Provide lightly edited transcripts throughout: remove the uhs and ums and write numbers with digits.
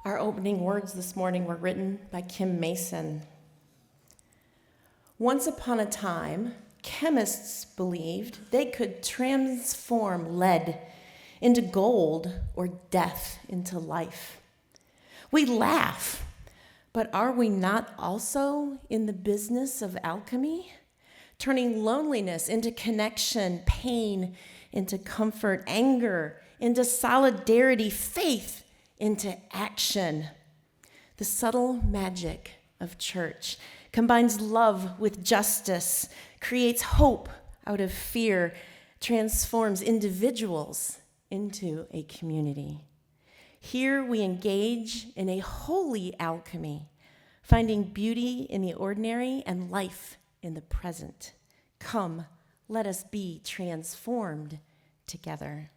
Our opening words this morning were written by Kim Mason. Once upon a time, chemists believed they could transform lead into gold or death into life. We laugh, but are we not also in the business of alchemy? Turning loneliness into connection, pain into comfort, anger into solidarity, faith into action. The subtle magic of church combines love with justice, creates hope out of fear, transforms individuals into a community. Here we engage in a holy alchemy, finding beauty in the ordinary and life in the present. Come, let us be transformed together.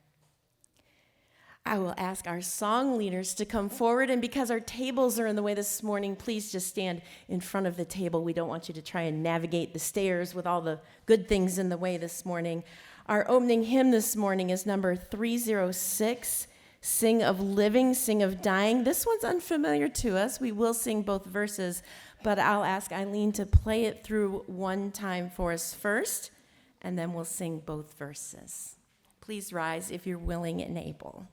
I will ask our song leaders to come forward, and because our tables are in the way this morning, please just stand in front of the table. We don't want you to try and navigate the stairs with all the good things in the way this morning. Our opening hymn this morning is number 306, Sing of Living, Sing of Dying. This one's unfamiliar to us. We will sing both verses, but I'll ask Eileen to play it through one time for us first, and then we'll sing both verses. Please rise if you're willing and able.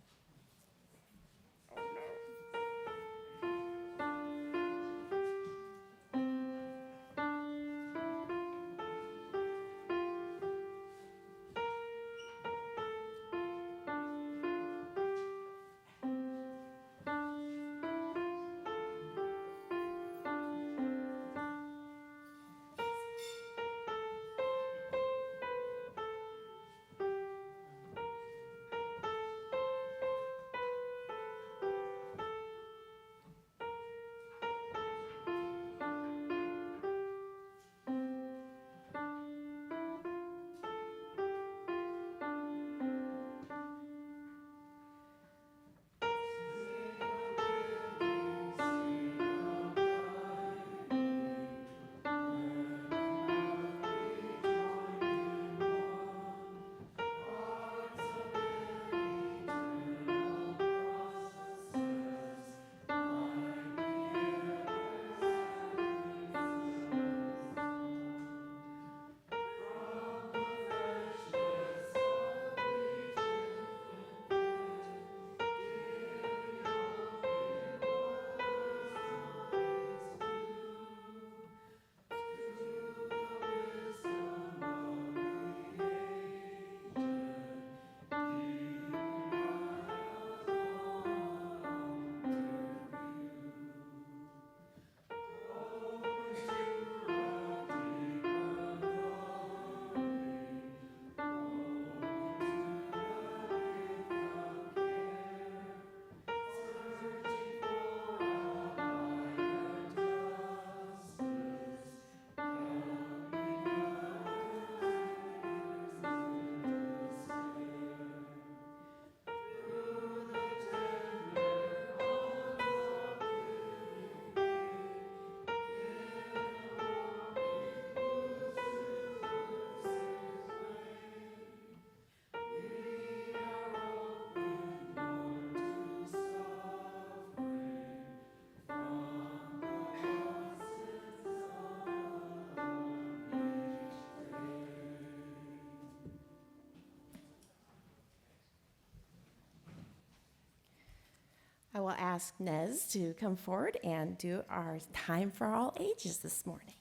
I will ask Nez to come forward and do our Time for All Ages this morning.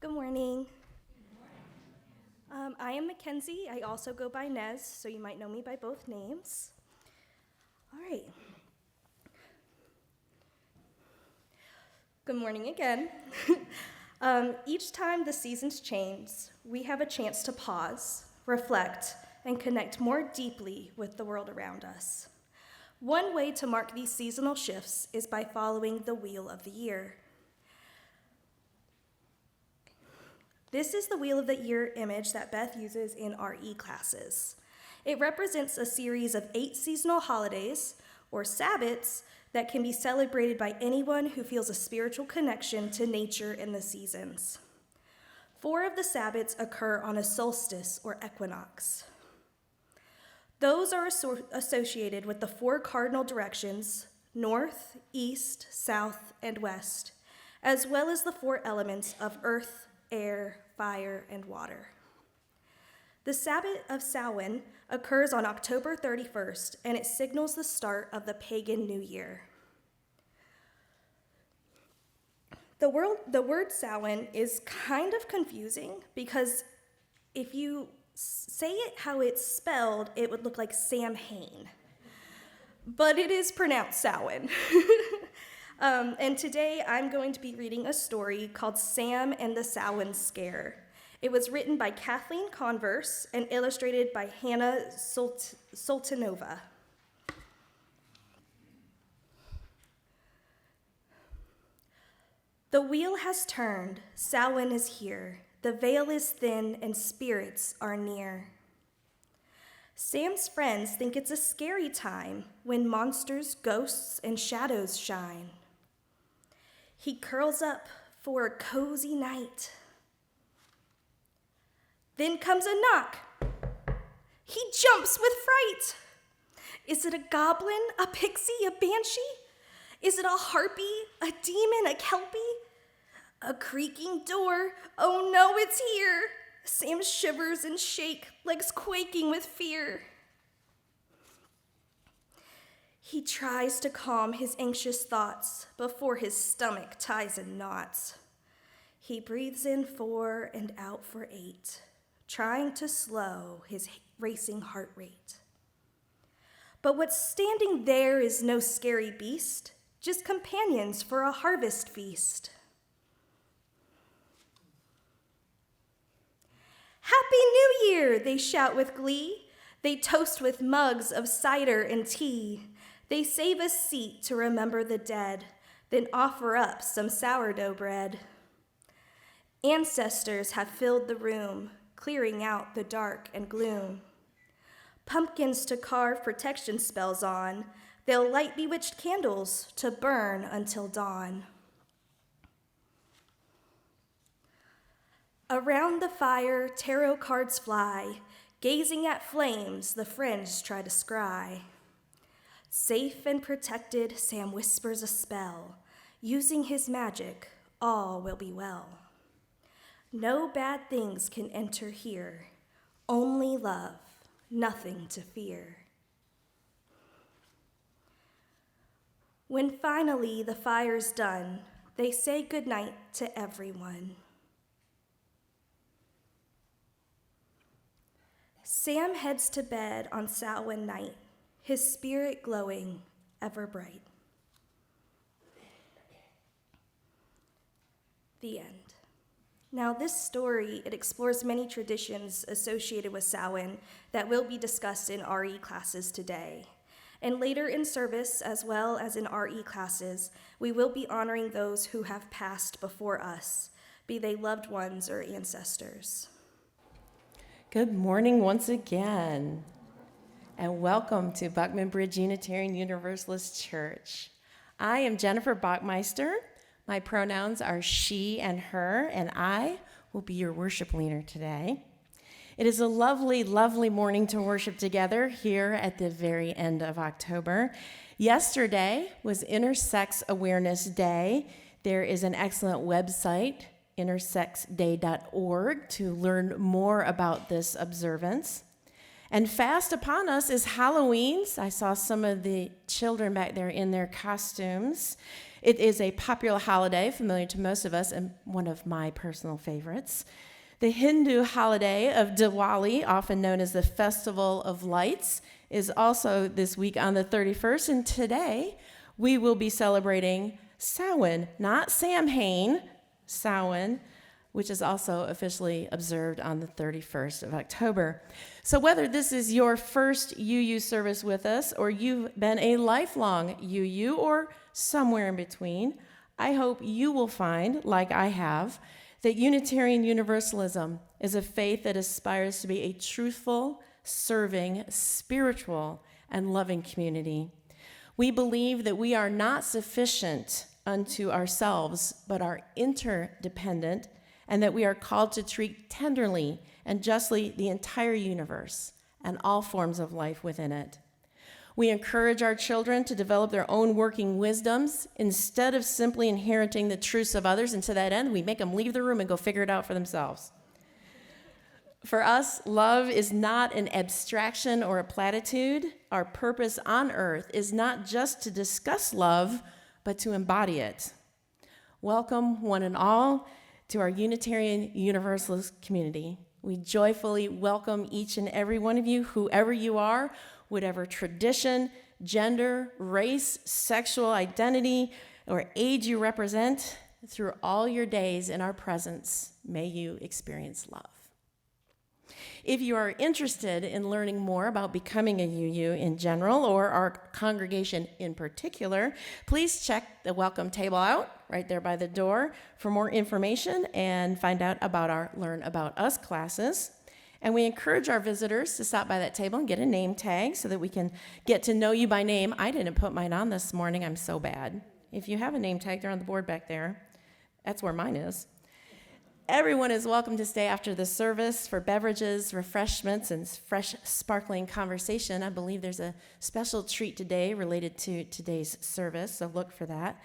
Good morning. I am Mikenzie. I also go by Nez, so you might know me by both names. All right. Good morning again. Each time the seasons change, we have a chance to pause, reflect, and connect more deeply with the world around us. One way to mark these seasonal shifts is by following the Wheel of the Year. This is the Wheel of the Year image that Beth uses in RE classes. It represents a series of 8 seasonal holidays, or Sabbats, that can be celebrated by anyone who feels a spiritual connection to nature and the seasons. 4 of the Sabbats occur on a solstice or equinox. Those are associated with the 4 cardinal directions, north, east, south, and west, as well as the 4 elements of earth, air, fire, and water. The Sabbat of Samhain occurs on October 31st, and it signals the start of the Pagan New Year. The word Samhain is kind of confusing because if you say it how it's spelled, it would look like Samhain. But it is pronounced Samhain. And today I'm going to be reading a story called Sam and the Samhain Scare. It was written by Kathleen Converse and illustrated by Hannah Sultanova. The wheel has turned, Samhain is here, the veil is thin and spirits are near. Sam's friends think it's a scary time when monsters, ghosts, and shadows shine. He curls up for a cozy night. Then comes a knock. He jumps with fright. Is it a goblin, a pixie, a banshee? Is it a harpy, a demon, a kelpie? A creaking door, oh no, it's here. Sam shivers and shakes, legs quaking with fear. He tries to calm his anxious thoughts before his stomach ties in knots. He breathes in 4 and out for 8, trying to slow his racing heart rate. But what's standing there is no scary beast, just companions for a harvest feast. Happy New Year, they shout with glee. They toast with mugs of cider and tea. They save a seat to remember the dead, then offer up some sourdough bread. Ancestors have filled the room, clearing out the dark and gloom. Pumpkins to carve protection spells on. They'll light bewitched candles to burn until dawn. Around the fire, tarot cards fly. Gazing at flames, the friends try to scry. Safe and protected, Sam whispers a spell. Using his magic, all will be well. No bad things can enter here. Only love, nothing to fear. When finally the fire's done, they say goodnight to everyone. Sam heads to bed on Samhain night, his spirit glowing ever bright. The end. Now this story, it explores many traditions associated with Samhain that will be discussed in RE classes today. And later in service, as well as in RE classes, we will be honoring those who have passed before us, be they loved ones or ancestors. Good morning once again, and welcome to Buckman Bridge Unitarian Universalist Church. I am Jennifer Bacmeister. My pronouns are she and her, and I will be your worship leader today. It is a lovely, lovely morning to worship together here at the very end of October. Yesterday was Intersex Awareness Day. There is an excellent website, intersexday.org, to learn more about this observance. And fast upon us is Halloween. I saw some of the children back there in their costumes. It is a popular holiday, familiar to most of us, and one of my personal favorites. The Hindu holiday of Diwali, often known as the Festival of Lights, is also this week on the 31st, and today we will be celebrating Samhain, not Samhain, Samhain, which is also officially observed on the 31st of October. So whether this is your first UU service with us, or you've been a lifelong UU, or somewhere in between, I hope you will find, like I have, that Unitarian Universalism is a faith that aspires to be a truthful, serving, spiritual, and loving community. We believe that we are not sufficient unto ourselves, but are interdependent and that we are called to treat tenderly and justly the entire universe and all forms of life within it. We encourage our children to develop their own working wisdoms instead of simply inheriting the truths of others, and to that end, we make them leave the room and go figure it out for themselves. For us, love is not an abstraction or a platitude. Our purpose on earth is not just to discuss love, but to embody it. Welcome, one and all, to our Unitarian Universalist community. We joyfully welcome each and every one of you, whoever you are, whatever tradition, gender, race, sexual identity, or age you represent. Through all your days in our presence, may you experience love. If you are interested in learning more about becoming a UU in general, or our congregation in particular, please check the welcome table out right there by the door for more information and find out about our Learn About Us classes. And we encourage our visitors to stop by that table and get a name tag so that we can get to know you by name. I didn't put mine on this morning. I'm so bad. If you have a name tag, they're on the board back there. That's where mine is. Everyone is welcome to stay after the service for beverages, refreshments, and fresh, sparkling conversation. I believe there's a special treat today related to today's service, so look for that.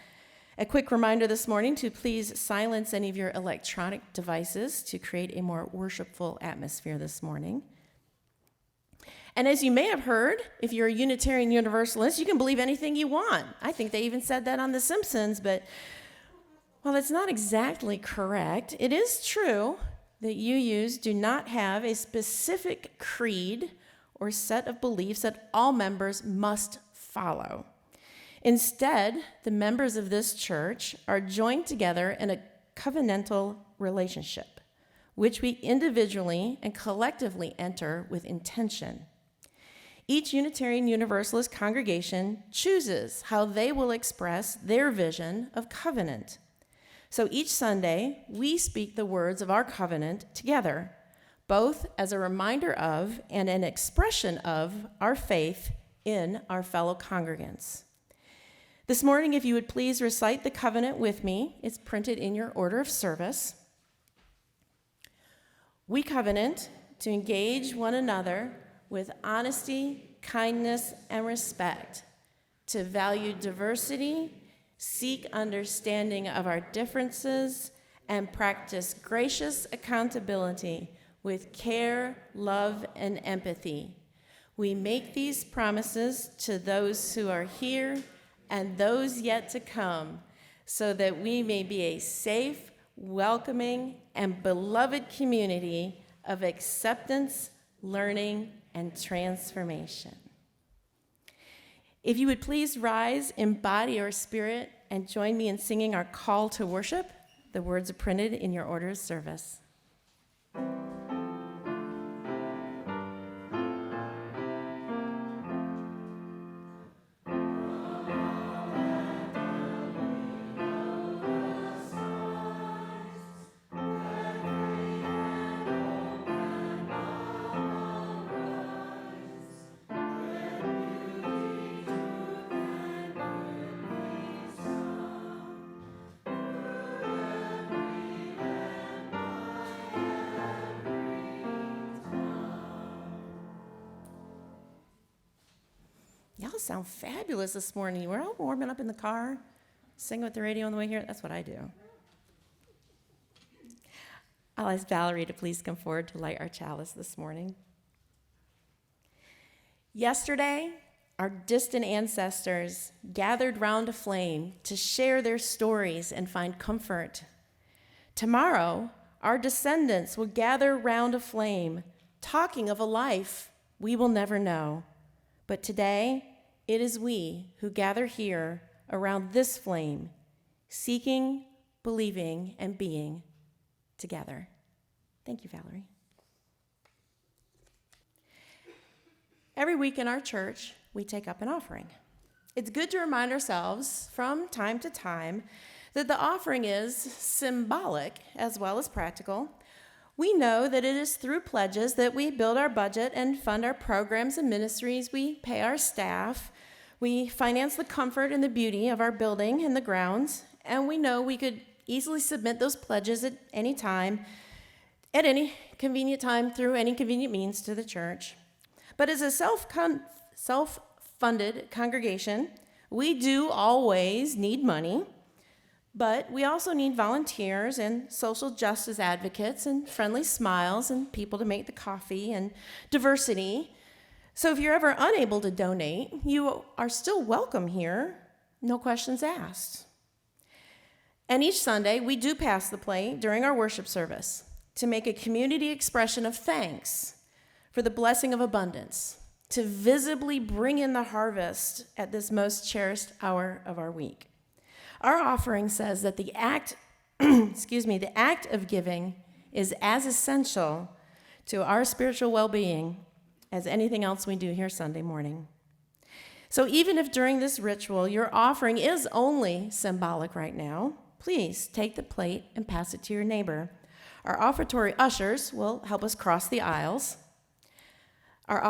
A quick reminder this morning to please silence any of your electronic devices to create a more worshipful atmosphere this morning. And as you may have heard, if you're a Unitarian Universalist, you can believe anything you want. I think they even said that on The Simpsons, but while that's not exactly correct, it is true that UUs do not have a specific creed or set of beliefs that all members must follow. Instead, the members of this church are joined together in a covenantal relationship, which we individually and collectively enter with intention. Each Unitarian Universalist congregation chooses how they will express their vision of covenant. So each Sunday, we speak the words of our covenant together, both as a reminder of and an expression of our faith in our fellow congregants. This morning, if you would please recite the covenant with me, it's printed in your order of service. We covenant to engage one another with honesty, kindness, and respect, to value diversity, seek understanding of our differences, and practice gracious accountability with care, love, and empathy. We make these promises to those who are here and those yet to come, so that we may be a safe, welcoming, and beloved community of acceptance, learning, and transformation. If you would please rise in body or spirit and join me in singing our call to worship. The words are printed in your order of service. Y'all sound fabulous this morning. We're all warming up in the car, sing with the radio on the way here. That's what I do. I'll ask Valerie to please come forward to light our chalice this morning. Yesterday, our distant ancestors gathered round a flame to share their stories and find comfort. Tomorrow, our descendants will gather round a flame, talking of a life we will never know. But today, it is we who gather here around this flame, seeking, believing, and being together. Thank you, Valerie. Every week in our church, we take up an offering. It's good to remind ourselves from time to time that the offering is symbolic as well as practical. We know that it is through pledges that we build our budget and fund our programs and ministries. We pay our staff. We finance the comfort and the beauty of our building and the grounds. And we know we could easily submit those pledges at any time, at any convenient time, through any convenient means to the church. But as a self-funded congregation, we do always need money, but we also need volunteers and social justice advocates and friendly smiles and people to make the coffee and diversity. So if you're ever unable to donate, you are still welcome here, no questions asked. And each Sunday, we do pass the plate during our worship service to make a community expression of thanks for the blessing of abundance, to visibly bring in the harvest at this most cherished hour of our week. Our offering says that the act of giving is as essential to our spiritual well-being as anything else we do here Sunday morning. So even if during this ritual your offering is only symbolic right now, please take the plate and pass it to your neighbor. Our offertory ushers will help us cross the aisles. Our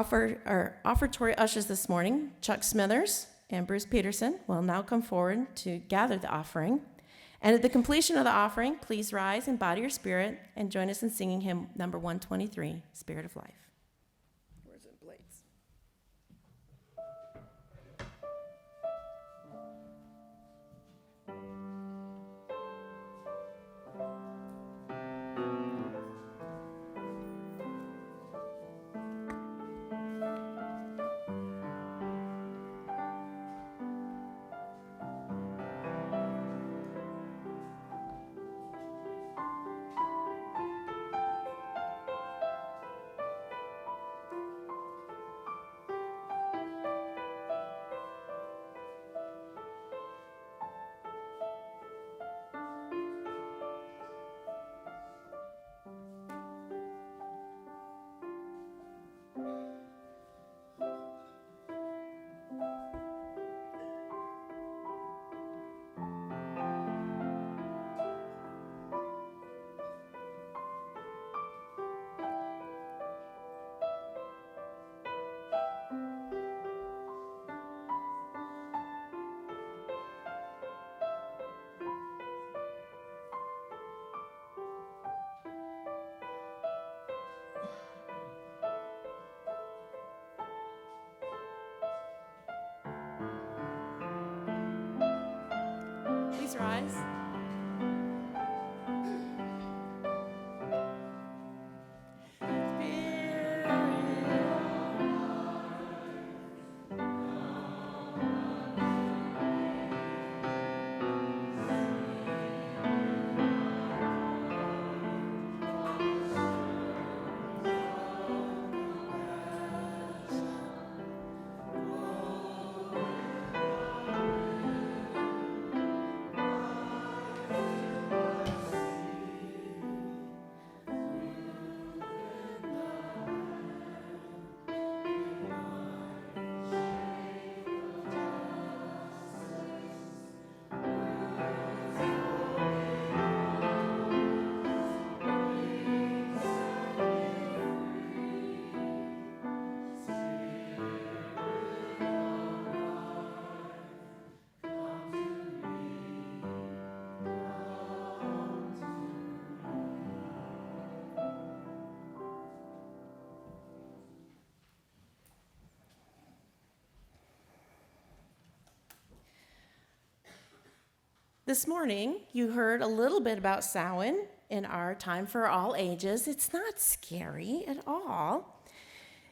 offertory ushers this morning, Chuck Smithers and Bruce Peterson, will now come forward to gather the offering. And at the completion of the offering, please rise in body or spirit and join us in singing hymn number 123, Spirit of Life. Where's it, Blades? Please rise. This morning, you heard a little bit about Samhain in our Time for All Ages. It's not scary at all.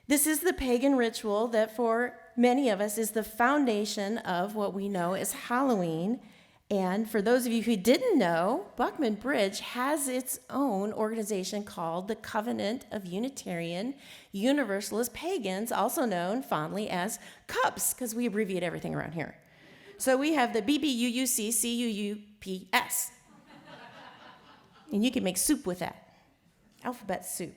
This is the pagan ritual that for many of us is the foundation of what we know as Halloween. And for those of you who didn't know, Buckman Bridge has its own organization called the Covenant of Unitarian Universalist Pagans, also known fondly as CUUPS, because we abbreviate everything around here. So we have the BBUUC CUUPS. And you can make soup with that. Alphabet soup.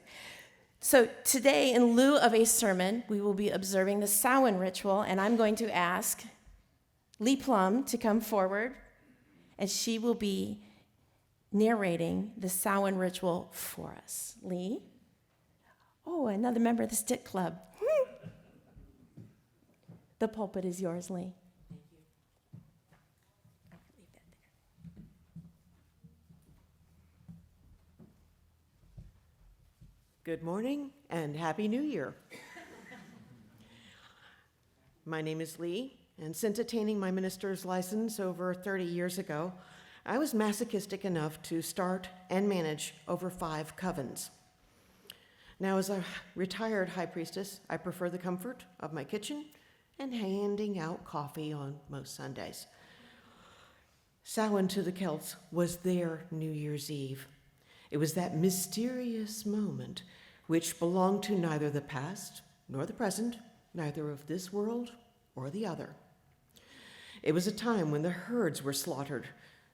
So today, in lieu of a sermon, we will be observing the Samhain ritual, and I'm going to ask Lee Plumb to come forward, and she will be narrating the Samhain ritual for us. Lee? Oh, another member of the Stick Club. The pulpit is yours, Lee. Good morning and Happy New Year. My name is Lee, and since attaining my minister's license over 30 years ago, I was masochistic enough to start and manage over 5 covens. Now, as a retired high priestess, I prefer the comfort of my kitchen and handing out coffee on most Sundays. Samhain to the Celts was their New Year's Eve. It was that mysterious moment which belonged to neither the past nor the present, neither of this world or the other. It was a time when the herds were slaughtered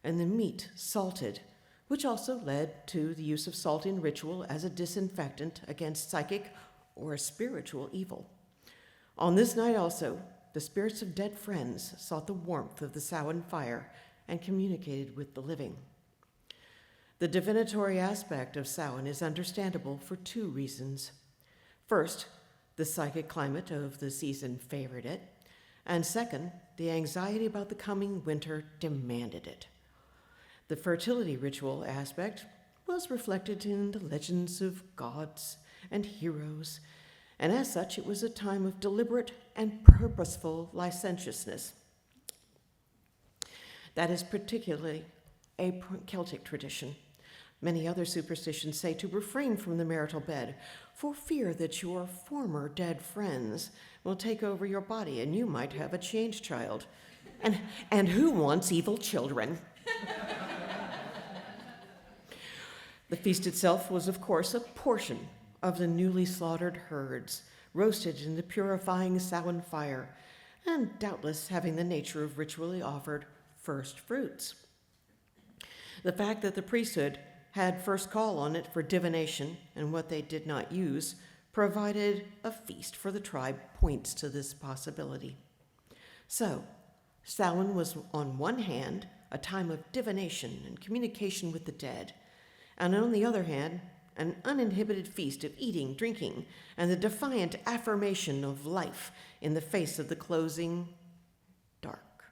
and the meat salted, which also led to the use of salt in ritual as a disinfectant against psychic or spiritual evil. On this night also, the spirits of dead friends sought the warmth of the Samhain fire and communicated with the living. The divinatory aspect of Samhain is understandable for 2 reasons. First, the psychic climate of the season favored it, and second, the anxiety about the coming winter demanded it. The fertility ritual aspect was reflected in the legends of gods and heroes, and as such, it was a time of deliberate and purposeful licentiousness. That is particularly a Celtic tradition. Many other superstitions say to refrain from the marital bed for fear that your former dead friends will take over your body and you might have a changed child. And who wants evil children? The feast itself was, of course, a portion of the newly slaughtered herds, roasted in the purifying Samhain fire, and doubtless having the nature of ritually offered first fruits. The fact that the priesthood had first call on it for divination and what they did not use provided a feast for the tribe points to this possibility. So, Samhain was on one hand a time of divination and communication with the dead, and on the other hand, an uninhibited feast of eating, drinking, and the defiant affirmation of life in the face of the closing dark.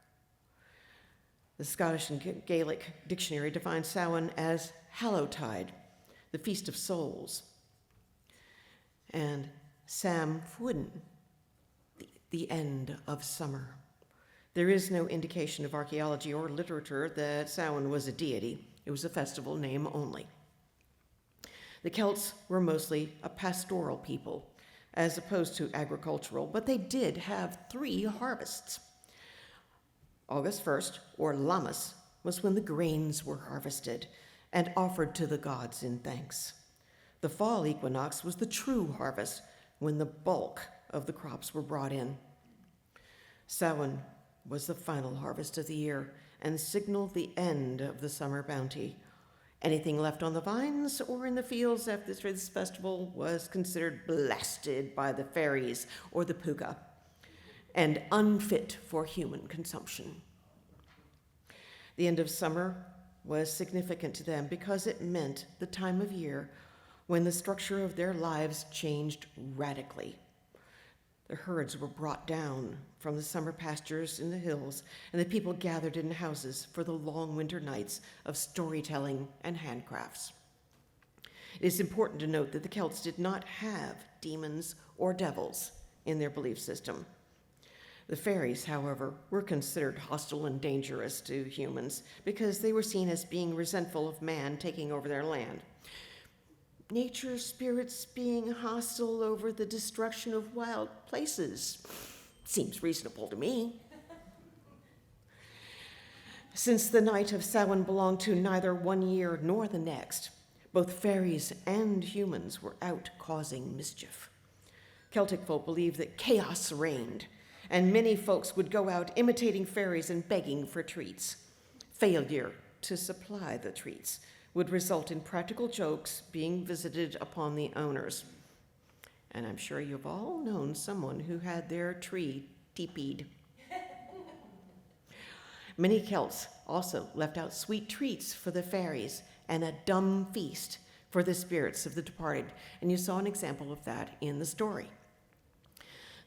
The Scottish and Gaelic dictionary defines Samhain as Hallowtide, the Feast of Souls, and SAH-win, the end of summer. There is no indication of archaeology or literature that Samhain was a deity. It was a festival name only. The Celts were mostly a pastoral people, as opposed to agricultural, but they did have 3 harvests. August 1st, or Lammas, was when the grains were harvested and offered to the gods in thanks. The fall equinox was the true harvest, when the bulk of the crops were brought in. Samhain was the final harvest of the year and signaled the end of the summer bounty. Anything left on the vines or in the fields after this festival was considered blasted by the fairies or the puka and unfit for human consumption. The end of summer was significant to them because it meant the time of year when the structure of their lives changed radically. The herds were brought down from the summer pastures in the hills, and the people gathered in houses for the long winter nights of storytelling and handcrafts. It is important to note that the Celts did not have demons or devils in their belief system. The fairies, however, were considered hostile and dangerous to humans because they were seen as being resentful of man taking over their land. Nature spirits being hostile over the destruction of wild places seems reasonable to me. Since the night of Samhain belonged to neither one year nor the next, both fairies and humans were out causing mischief. Celtic folk believed that chaos reigned, and many folks would go out imitating fairies and begging for treats. Failure to supply the treats would result in practical jokes being visited upon the owners. And I'm sure you've all known someone who had their tree teepeed. Many Celts also left out sweet treats for the fairies and a dumb feast for the spirits of the departed, and you saw an example of that in the story.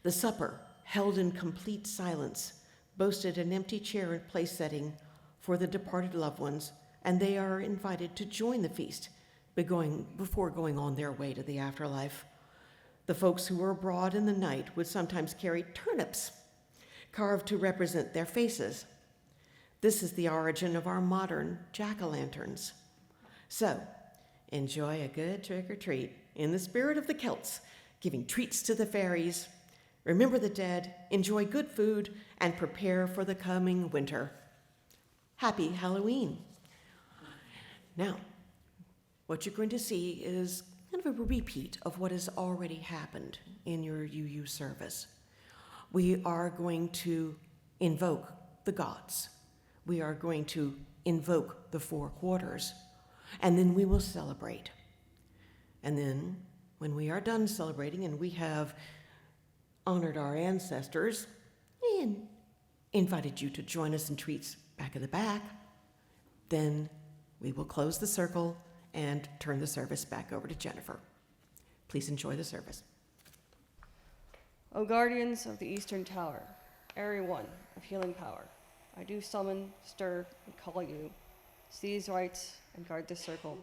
The supper, held in complete silence, boasted an empty chair and place setting for the departed loved ones, and they are invited to join the feast before going on their way to the afterlife. The folks who were abroad in the night would sometimes carry turnips, carved to represent their faces. This is the origin of our modern jack-o'-lanterns. So, enjoy a good trick-or-treat in the spirit of the Celts, giving treats to the fairies. Remember the dead, enjoy good food, and prepare for the coming winter. Happy Halloween. Now, what you're going to see is kind of a repeat of what has already happened in your UU service. We are going to invoke the gods. We are going to invoke the four quarters, and then we will celebrate. And then, when we are done celebrating and we have honored our ancestors and invited you to join us in treats back in the back, then we will close the circle and turn the service back over to Jennifer. Please enjoy the service. O guardians of the Eastern Tower, Area 1 of healing power, I do summon, stir, and call you. Seize rights and guard this circle.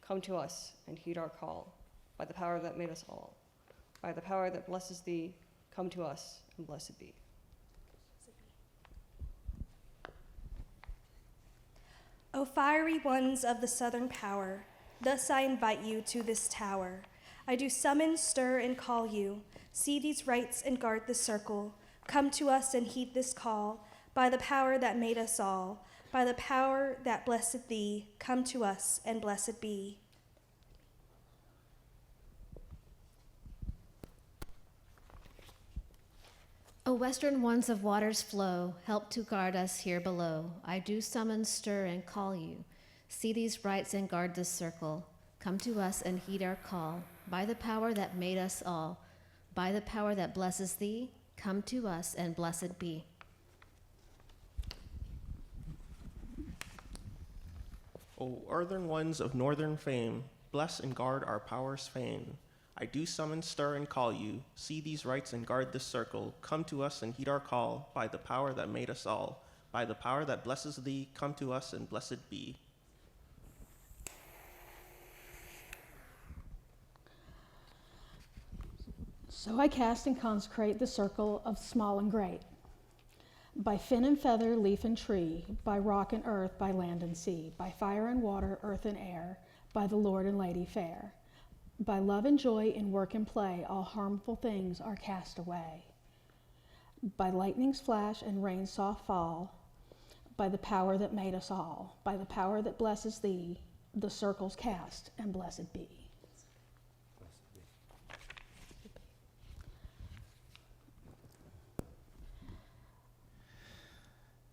Come to us and heed our call. By the power that made us all. By the power that blesses thee, come to us and blessed be. O fiery ones of the southern power, thus I invite you to this tower. I do summon, stir, and call you. See these rites and guard the circle. Come to us and heed this call. By the power that made us all, by the power that blessed thee, come to us and blessed be. O western ones of water's flow, help to guard us here below. I do summon, stir, and call you. See these rites and guard this circle. Come to us and heed our call. By the power that made us all, by the power that blesses thee, come to us and blessed be. O earthen ones of northern fame, bless and guard our powers fain. I do summon, stir, and call you. See these rites and guard this circle. Come to us and heed our call. By the power that made us all, by the power that blesses thee, come to us and blessed be. So I cast and consecrate the circle of small and great, by fin and feather, leaf and tree, by rock and earth, by land and sea, by fire and water, earth and air, by the Lord and Lady fair. By love and joy in work and play, all harmful things are cast away. By lightning's flash and rain's soft fall, by the power that made us all, by the power that blesses thee, the circle's cast and blessed be.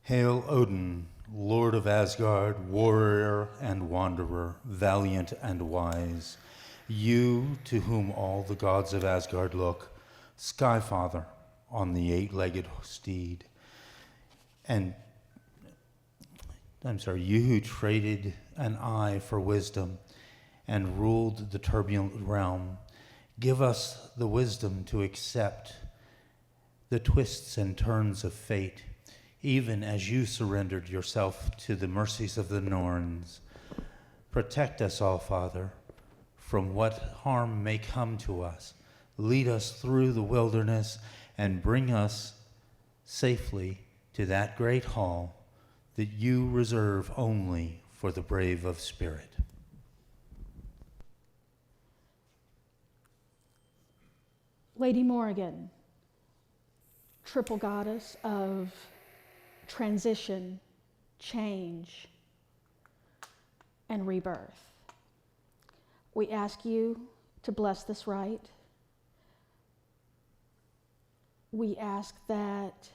Hail Odin, Lord of Asgard, warrior and wanderer, valiant and wise. You to whom all the gods of Asgard look, Skyfather on the eight-legged steed. And, you who traded an eye for wisdom and ruled the turbulent realm, give us the wisdom to accept the twists and turns of fate, even as you surrendered yourself to the mercies of the Norns. Protect us all, Father, from what harm may come to us. Lead us through the wilderness and bring us safely to that great hall that you reserve only for the brave of spirit. Lady Morrigan, triple goddess of transition, change, and rebirth. We ask you to bless this rite. We ask that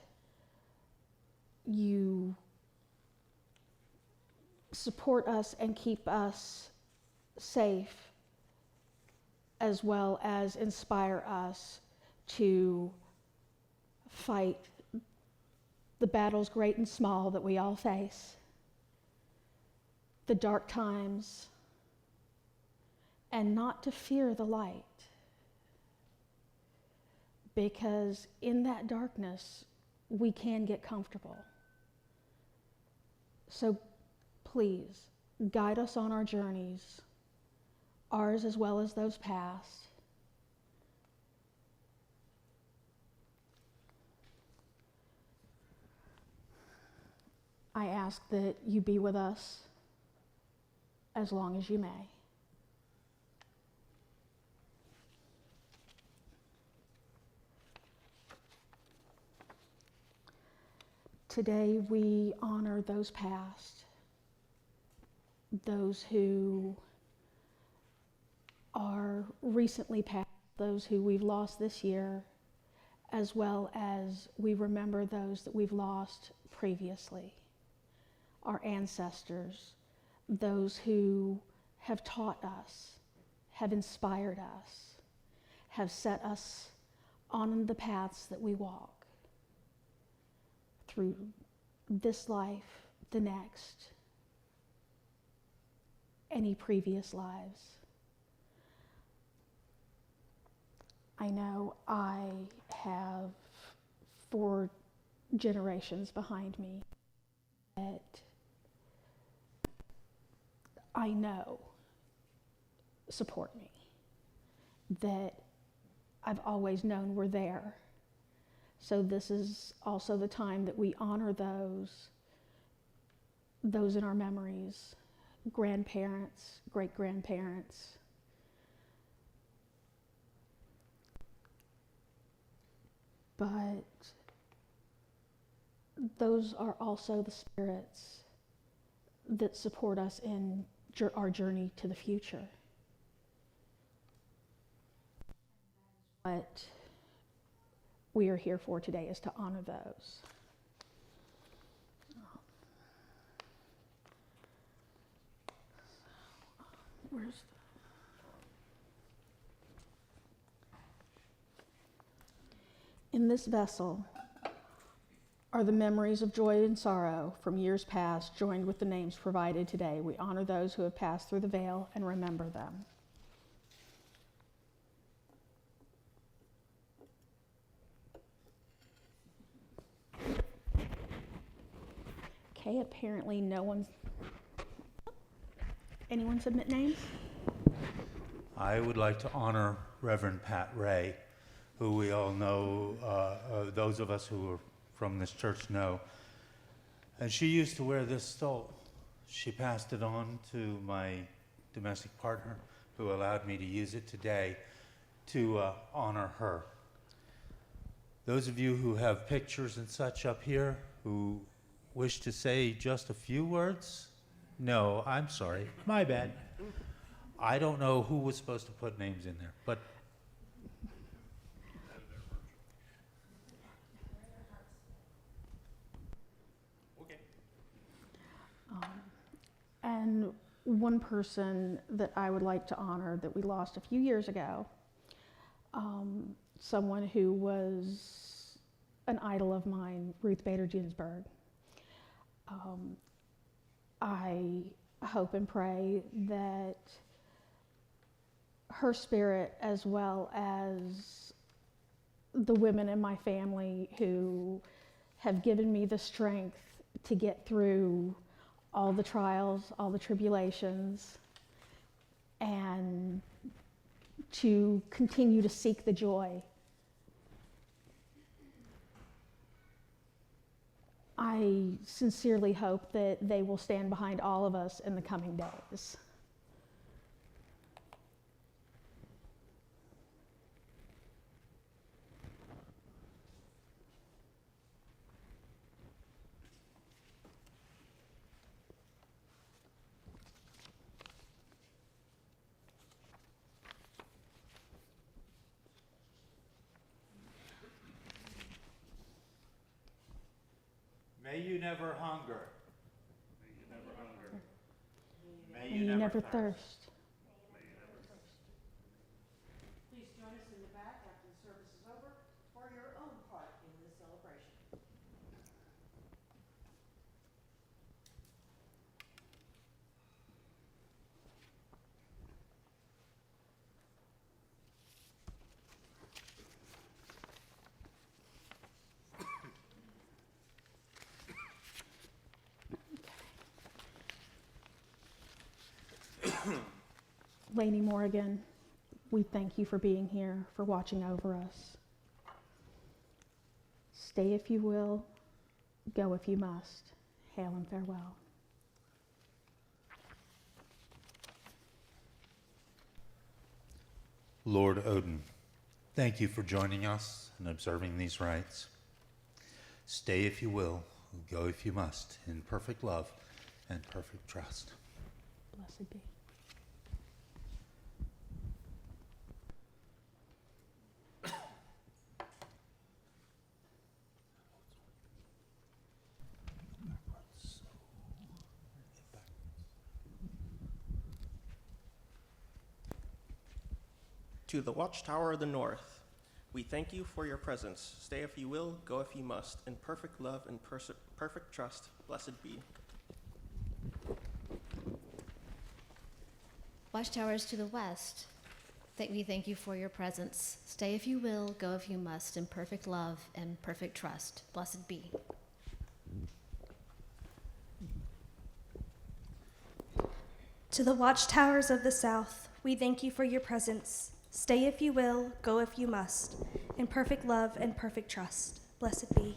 you support us and keep us safe, as well as inspire us to fight the battles great and small that we all face, the dark times, and not to fear the light. Because in that darkness, we can get comfortable. So please, guide us on our journeys. ours as well as those past. I ask that you be with us as long as you may. Today we honor those past, those who are recently past, those who we've lost this year, as well as we remember those that we've lost previously, our ancestors, those who have taught us, have inspired us, have set us on the paths that we walk through this life, the next, any previous lives. I know I have 4 generations behind me that I know support me, that I've always known were there. So this is also the time that we honor those in our memories, grandparents, great-grandparents. But those are also the spirits that support us in our journey to the future. What we are here for today is to honor those. In this vessel are the memories of joy and sorrow from years past, joined with the names provided today. We honor those who have passed through the veil and remember them. Okay, apparently anyone submit names? I would like to honor Reverend Pat Ray, who we all know, those of us who are from this church know. And she used to wear this stole. She passed it on to my domestic partner, who allowed me to use it today to honor her. Those of you who have pictures and such up here who wish to say just a few words? No, I'm sorry, my bad. I don't know who was supposed to put names in there, but and one person that I would like to honor that we lost a few years ago, someone who was an idol of mine, Ruth Bader Ginsburg. I hope and pray that her spirit, as well as the women in my family who have given me the strength to get through all the trials, all the tribulations, and to continue to seek the joy. I sincerely hope that they will stand behind all of us in the coming days. may you never hunger. May you never hunger. May you never thirst. Please join us in the back after the service is over for your own part in this celebration. Lainey Morrigan, we thank you for being here, for watching over us. Stay if you will, go if you must. Hail and farewell. Lord Odin, thank you for joining us and observing these rites. Stay if you will, go if you must, in perfect love and perfect trust. Blessed be. To the Watchtower of the North, we thank you for your presence. Stay if you will, go if you must. In perfect love and perfect trust, blessed be. Watchtowers to the west, we thank you for your presence. Stay if you will, go if you must. In perfect love and perfect trust, blessed be. To the watchtowers of the south, we thank you for your presence. Stay if you will, go if you must. In perfect love and perfect trust, blessed be.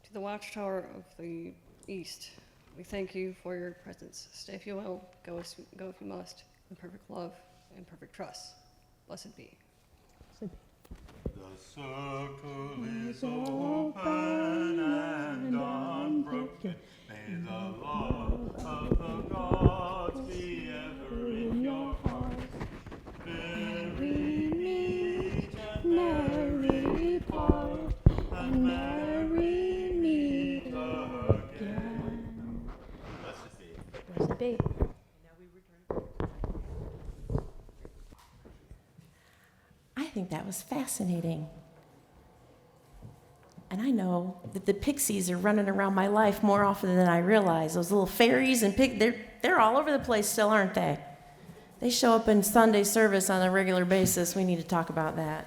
To the watchtower of the east, we thank you for your presence. Stay if you will, go if you must. In perfect love and perfect trust, blessed be. Blessed be. The circle is open and unbroken. May the love of the gods be ever in your hearts. Merry meet and merry part, and merry meet again. Blessed be. Blessed be. I think that was fascinating. And I know that the pixies are running around my life more often than I realize. Those little fairies and they're all over the place still, aren't they? They show up in Sunday service on a regular basis. We need to talk about that.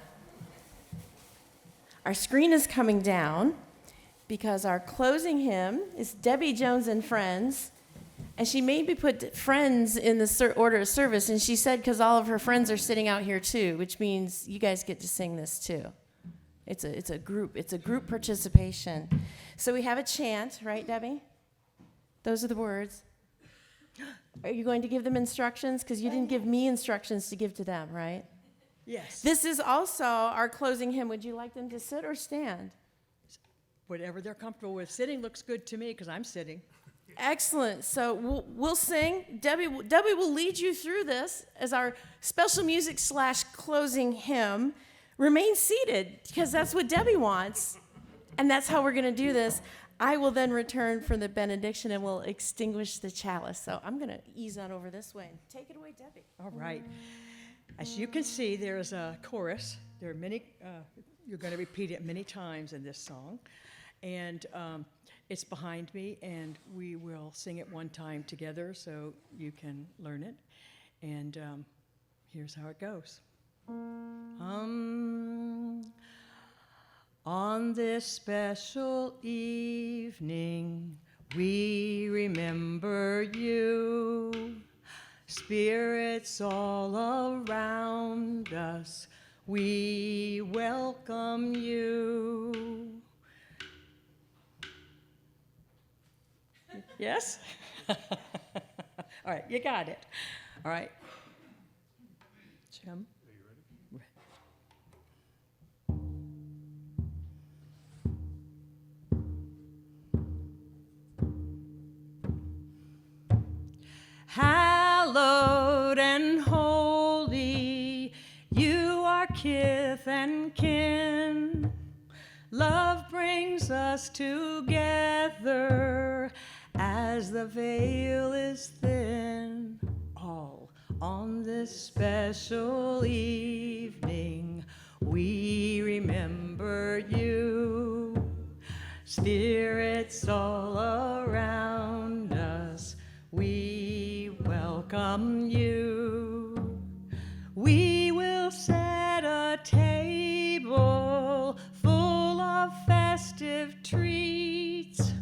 Our screen is coming down because our closing hymn is Debby Jones and Friends. And she made me put friends in the order of service, and she said because all of her friends are sitting out here too, which means you guys get to sing this too. It's a group participation. So we have a chant, right, Debbie? Those are the words. Are you going to give them instructions? Because you didn't give me instructions to give to them, right? Yes. This is also our closing hymn. Would you like them to sit or stand? Whatever they're comfortable with. Sitting looks good to me because I'm sitting. Excellent. So we'll sing. Debbie will lead you through this as our special music / closing hymn. Remain seated because that's what Debbie wants. And that's how we're going to do this. I will then return for the benediction and we'll extinguish the chalice. So I'm going to ease on over this way. Take it away, Debbie. All right. As you can see, there is a chorus. There are many, you're going to repeat it many times in this song. And it's behind me, and we will sing it one time together so you can learn it. And here's how it goes. On this special evening, we remember you. Spirits all around us, we welcome you. Yes? All right, you got it. All right. Jim? Hallowed and holy, you are kith and kin. Love brings us together as the veil is thin. All on this special evening, we remember you. Spirits all around us, we welcome you. We will set a table full of festive treats,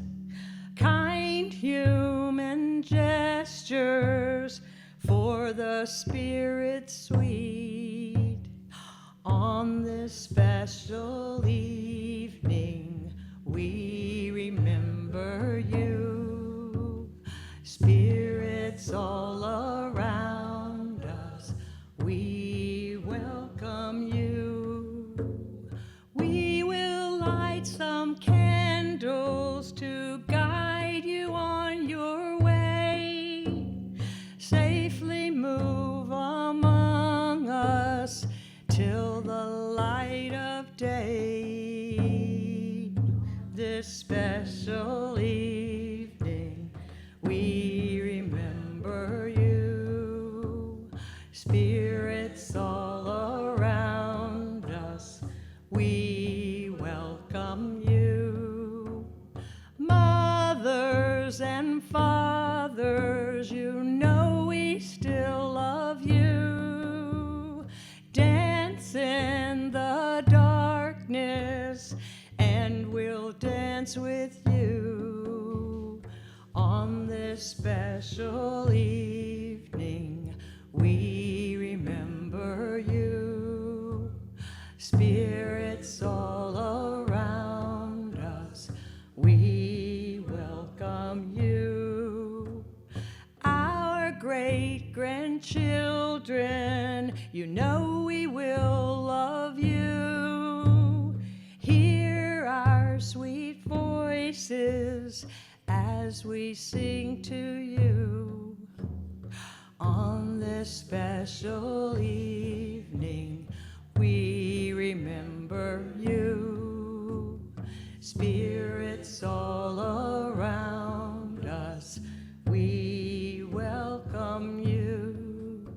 kind human gestures this special evening, we remember you. Spirits all around us, we welcome you. We will light some candles to guide you on your way. Safely move among us till the light of day. This special evening, we remember you. Spirits all around us, we welcome you. Mothers and fathers, you know we still love you. Dance in the darkness, and we'll dance with you. On this special evening, we remember you. Spirits all around us, we welcome you. Our great-grandchildren, you know we will love you. Hear our sweet voices as we sing to you. On this special evening, we remember you. Spirits all around us, we welcome you.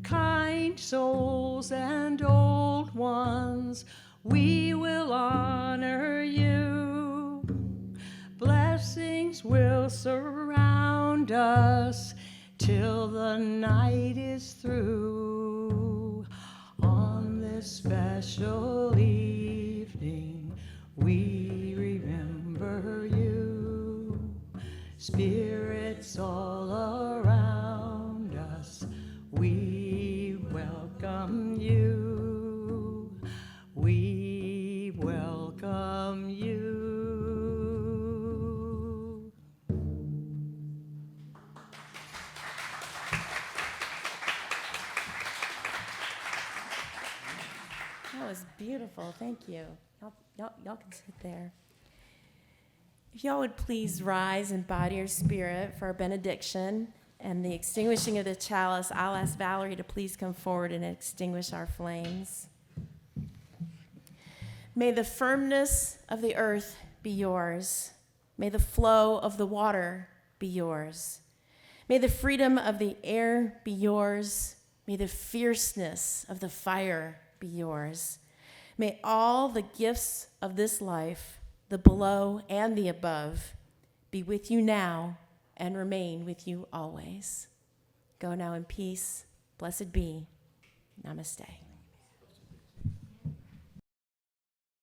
Kind souls and old ones, we will honor you. Blessings will surround us till the night is through. On this special evening, we remember you. Spirits all around us, we welcome you. We welcome you. That was beautiful. Thank you. Y'all can sit there. If y'all would please rise in body or spirit for our benediction and the extinguishing of the chalice, I'll ask Valerie to please come forward and extinguish our flames. May the firmness of the earth be yours. May the flow of the water be yours. May the freedom of the air be yours. May the fierceness of the fire be yours. May all the gifts of this life, the below and the above, be with you now and remain with you always. Go now in peace. Blessed be. Namaste.